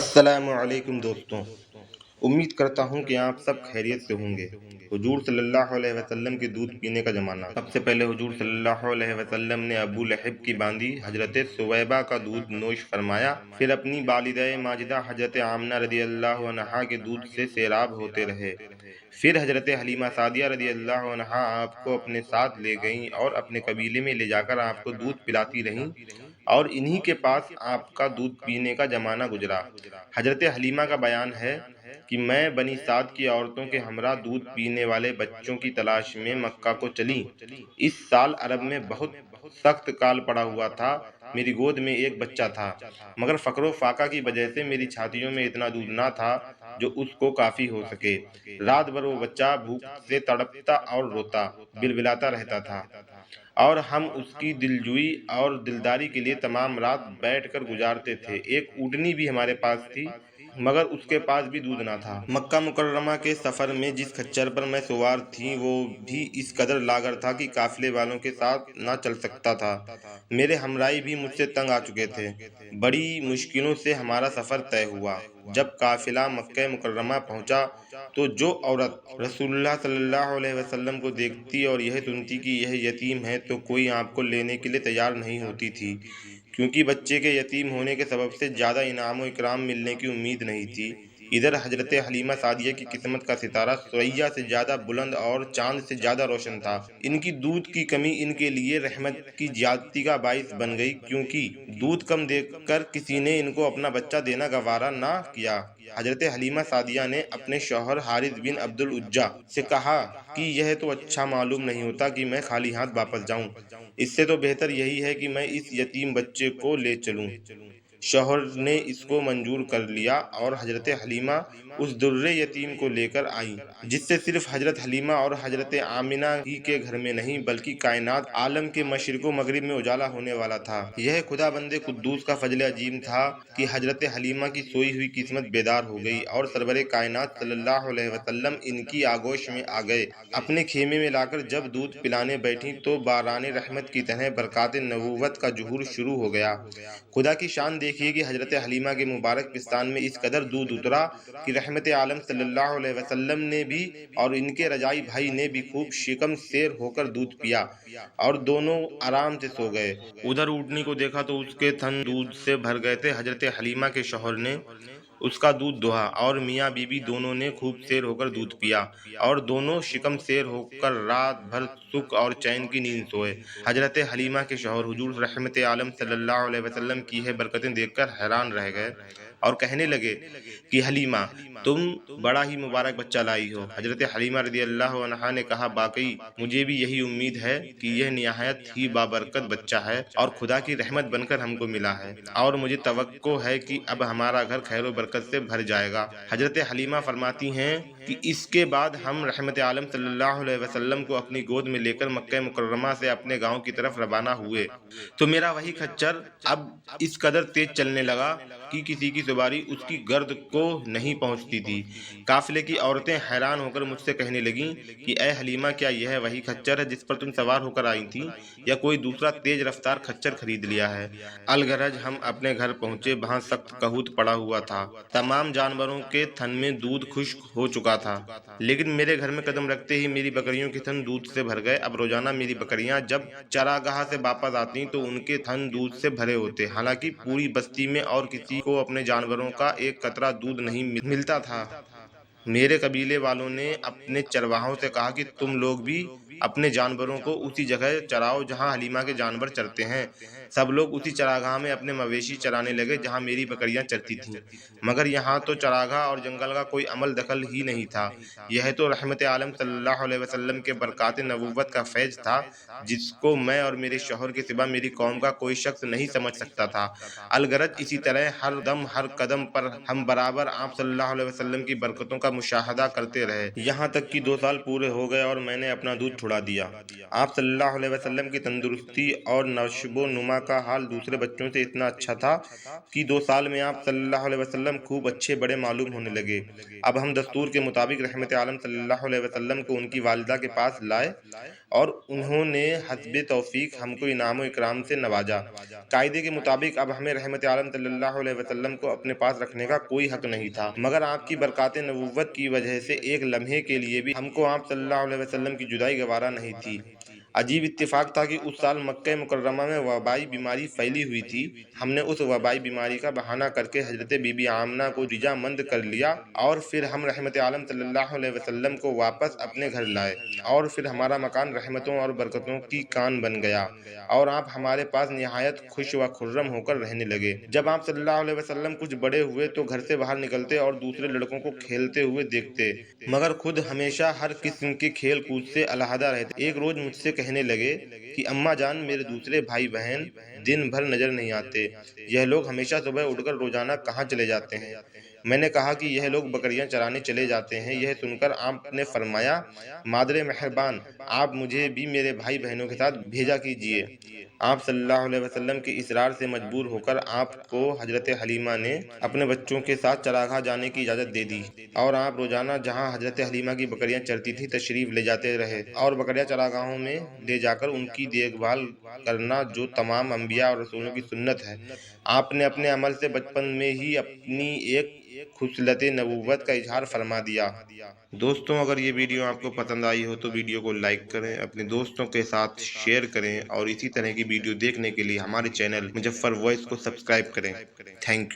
السلام علیکم دوستوں، امید کرتا ہوں کہ آپ سب خیریت سے ہوں گے۔ حضور صلی اللہ علیہ وسلم کے دودھ پینے کا زمانہ۔ سب سے پہلے حضور صلی اللہ علیہ وسلم نے ابو لہب کی باندی حضرت سویبہ کا دودھ نوش فرمایا، پھر اپنی والدہ ماجدہ حضرت آمنہ رضی اللہ عنہا کے دودھ سے سیراب ہوتے رہے۔ پھر حضرت حلیمہ سعدیہ رضی اللہ عنہا آپ کو اپنے ساتھ لے گئیں اور اپنے قبیلے میں لے جا کر آپ کو دودھ پلاتی رہیں، اور انہی کے پاس آپ کا دودھ پینے کا زمانہ گزرا۔ حضرت حلیمہ کا بیان ہے کہ میں بنی سعد کی عورتوں کے ہمراہ دودھ پینے والے بچوں کی تلاش میں مکہ کو چلی۔ اس سال عرب میں بہت سخت کال پڑا ہوا تھا، میری گود میں ایک بچہ تھا، مگر فقر و فاقہ کی وجہ سے میری چھاتیوں میں اتنا دودھ نہ تھا جو اس کو کافی ہو سکے۔ رات بھر وہ بچہ بھوک سے تڑپتا اور روتا بلبلاتا رہتا تھا، اور ہم اس کی دلجوئی اور دلداری کے لیے تمام رات بیٹھ کر گزارتے تھے۔ ایک اونٹنی بھی ہمارے پاس تھی، مگر اس کے پاس بھی دودھ نہ تھا۔ مکہ مکرمہ کے سفر میں جس کھچر پر میں سوار تھی وہ بھی اس قدر لاغر تھا کہ قافلے والوں کے ساتھ نہ چل سکتا تھا۔ میرے ہمراہی بھی مجھ سے تنگ آ چکے تھے۔ بڑی مشکلوں سے ہمارا سفر طے ہوا۔ جب قافلہ مکہ مکرمہ پہنچا تو جو عورت رسول اللہ صلی اللہ علیہ وسلم کو دیکھتی اور یہ سنتی کہ یہ یتیم ہے تو کوئی آپ کو لینے کے لیے تیار نہیں ہوتی تھی، کیونکہ بچے کے یتیم ہونے کے سبب سے زیادہ انعام و اکرام ملنے کی امید نہیں تھی۔ ادھر حضرت حلیمہ سعدیہ کی قسمت کا ستارہ ثریا سے زیادہ بلند اور چاند سے زیادہ روشن تھا۔ ان کی دودھ کی کمی ان کے لیے رحمت کی زیادتی کا باعث بن گئی، کیونکہ دودھ کم دیکھ کر کسی نے ان کو اپنا بچہ دینا گوارا نہ کیا۔ حضرت حلیمہ سعدیہ نے اپنے شوہر حارث بن عبد العزیٰ سے کہا کہ یہ تو اچھا معلوم نہیں ہوتا کہ میں خالی ہاتھ واپس جاؤں، اس سے تو بہتر یہی ہے کہ میں اس یتیم بچے کو لے چلوں۔ شوہر نے اس کو منظور کر لیا اور حضرت حلیمہ اس در یتیم کو لے کر آئیں، جس سے صرف حضرت حلیمہ اور حضرت آمنہ ہی کے گھر میں نہیں بلکہ کائنات عالم کے مشرق و مغرب میں اجالا ہونے والا تھا۔ یہ خدا بند قدوس کا فضل عظیم تھا کہ حضرت حلیمہ کی سوئی ہوئی قسمت بیدار ہو گئی اور سرور کائنات صلی اللہ علیہ وسلم ان کی آگوش میں آ گئے۔ اپنے خیمے میں لا کر جب دودھ پلانے بیٹھیں تو باران رحمت کی طرح برکات نبوت کا ظہور شروع ہو گیا۔ خدا کی شان دیکھیے کہ حضرت حلیمہ کے مبارک پستان میں اس قدر دودھ اترا کہ رحمت عالم صلی اللہ علیہ وسلم نے بھی اور ان کے رجائی بھائی نے بھی خوب شکم سیر ہو کر دودھ پیا، اور دونوں آرام سے سو گئے۔ ادھر اونٹنی کو دیکھا تو اس کے تھن دودھ سے بھر گئے تھے۔ حضرت حلیمہ کے شوہر نے اس کا دودھ دوہا اور میاں بیوی دونوں نے خوب سیر ہو کر دودھ پیا، اور دونوں شکم سیر ہو کر رات بھر سکھ اور چین کی نیند سوئے۔ حضرت حلیمہ کے شوہر حضور رحمت عالم صلی اللہ علیہ وسلم کی یہ برکتیں دیکھ کر حیران رہ گئے اور کہنے لگے کہ حلیمہ تم بڑا ہی مبارک بچہ لائی ہو۔ حضرت حلیمہ رضی اللہ عنہا نے کہا واقعی مجھے بھی یہی امید ہے کہ یہ نہایت ہی بابرکت بچہ ہے اور خدا کی رحمت بن کر ہم کو ملا ہے، اور مجھے توقع ہے کہ اب ہمارا گھر خیر و برکت سے بھر جائے گا۔ حضرت حلیمہ فرماتی ہیں کہ اس کے بعد ہم رحمت عالم صلی اللہ علیہ وسلم کو اپنی گود میں لے کر مکہ مکرمہ سے اپنے گاؤں کی طرف روانہ ہوئے تو میرا وہی خچر اب اس قدر تیز چلنے لگا کہ کسی کی سواری اس کی گرد کو نہیں پہنچتی تھی۔ قافلے کی عورتیں حیران ہو کر مجھ سے کہنے لگیں کہ اے حلیمہ کیا یہ وہی خچر ہے جس پر تم سوار ہو کر آئی تھی، یا کوئی دوسرا تیز رفتار خچر خرید لیا ہے؟ الغرض ہم اپنے گھر پہنچے، وہاں سخت قحط پڑا ہوا تھا، تمام جانوروں کے تھن میں دودھ خشک ہو چکا تھا، لیکن میرے گھر میں قدم رکھتے ہی میری بکریوں کے تھن دودھ سے بھر گئے۔ اب روزانہ میری بکریاں جب چراگاہ سے واپس آتی تو ان کے تھن دودھ سے بھرے ہوتے، حالانکہ پوری بستی میں اور کسی کو اپنے جانوروں کا ایک قطرہ دودھ نہیں ملتا تھا۔ میرے قبیلے والوں نے اپنے چرواہوں سے کہا کہ تم لوگ بھی اپنے جانوروں کو اسی جگہ چراؤ جہاں حلیمہ کے جانور چرتے ہیں۔ سب لوگ اسی چراگاہ میں اپنے مویشی چرانے لگے جہاں میری بکریاں چرتی تھیں، مگر یہاں تو چراگاہ اور جنگل کا کوئی عمل دخل ہی نہیں تھا۔ یہ تو رحمت عالم صلی اللہ علیہ وسلم کے برکات نبوت کا فیض تھا جس کو میں اور میرے شوہر کے سوا میری قوم کا کوئی شخص نہیں سمجھ سکتا تھا۔ الغرض اسی طرح ہر دم ہر قدم پر ہم برابر آپ صلی اللہ علیہ وسلم کی برکتوں کا مشاہدہ کرتے رہے، یہاں تک کہ 2 سال پورے ہو گئے اور میں نے اپنا دودھ چھڑا دیا۔ آپ صلی اللہ علیہ وسلم کی تندرستی اور نشو و نما کا حال دوسرے بچوں سے اتنا اچھا تھا کہ 2 سال میں آپ صلی اللہ علیہ وسلم خوب اچھے بڑے معلوم ہونے لگے۔ اب ہم دستور کے مطابق رحمت عالم صلی اللہ علیہ وسلم کو ان کی والدہ کے پاس لائے اور انہوں نے حسب توفیق ہم کو انعام و اکرام سے نوازا۔ قاعدے کے مطابق اب ہمیں رحمت عالم صلی اللہ علیہ وسلم کو اپنے پاس رکھنے کا کوئی حق نہیں تھا، مگر آپ کی برکات نبوت کی وجہ سے ایک لمحے کے لیے بھی ہم کو آپ صلی اللہ علیہ وسلم کی جدائی گوارا نہیں تھی۔ عجیب اتفاق تھا کہ اس سال مکہ مکرمہ میں وبائی بیماری پھیلی ہوئی تھی۔ ہم نے اس وبائی بیماری کا بہانہ کر کے حضرت بی بی آمنہ کو رضامند کر لیا اور پھر ہم رحمت عالم صلی اللہ علیہ وسلم کو واپس اپنے گھر لائے اور پھر ہمارا مکان رحمتوں اور برکتوں کی کان بن گیا اور آپ ہمارے پاس نہایت خوش و خرم ہو کر رہنے لگے۔ جب آپ صلی اللہ علیہ وسلم کچھ بڑے ہوئے تو گھر سے باہر نکلتے اور دوسرے لڑکوں کو کھیلتے ہوئے دیکھتے، مگر خود ہمیشہ ہر قسم کے کھیل کود سے علیحدہ رہتے۔ ایک روز مجھ سے کہنے لگے کہ اماں جان، میرے دوسرے بھائی بہن دن بھر نظر نہیں آتے، یہ لوگ ہمیشہ صبح اٹھ کر روزانہ کہاں چلے جاتے ہیں؟ میں نے کہا کہ یہ لوگ بکریاں چرانے چلے جاتے ہیں۔ یہ سن کر آپ نے فرمایا، مادر مہربان، آپ مجھے بھی میرے بھائی بہنوں کے ساتھ بھیجا کیجیے۔ آپ صلی اللہ علیہ وسلم کے اصرار سے مجبور ہو کر آپ کو حضرت حلیمہ نے اپنے بچوں کے ساتھ چراگاہ جانے کی اجازت دے دی اور آپ روزانہ جہاں حضرت حلیمہ کی بکریاں چرتی تھیں تشریف لے جاتے رہے اور بکریاں چراگاہوں میں لے جا کر ان کی دیکھ بھال کرنا جو تمام انبیاء اور رسولوں کی سنت ہے، آپ نے اپنے عمل سے بچپن میں ہی اپنی ایک خصلت نبوت کا اظہار فرما دیا۔ دوستوں، اگر یہ ویڈیو آپ کو پسند آئی ہو تو ویڈیو کو لائک کریں، اپنے دوستوں کے ساتھ شیئر کریں اور اسی طرح کی ویڈیو دیکھنے کے لیے ہمارے چینل مظفر وائس کو سبسکرائب کریں۔ Thank you.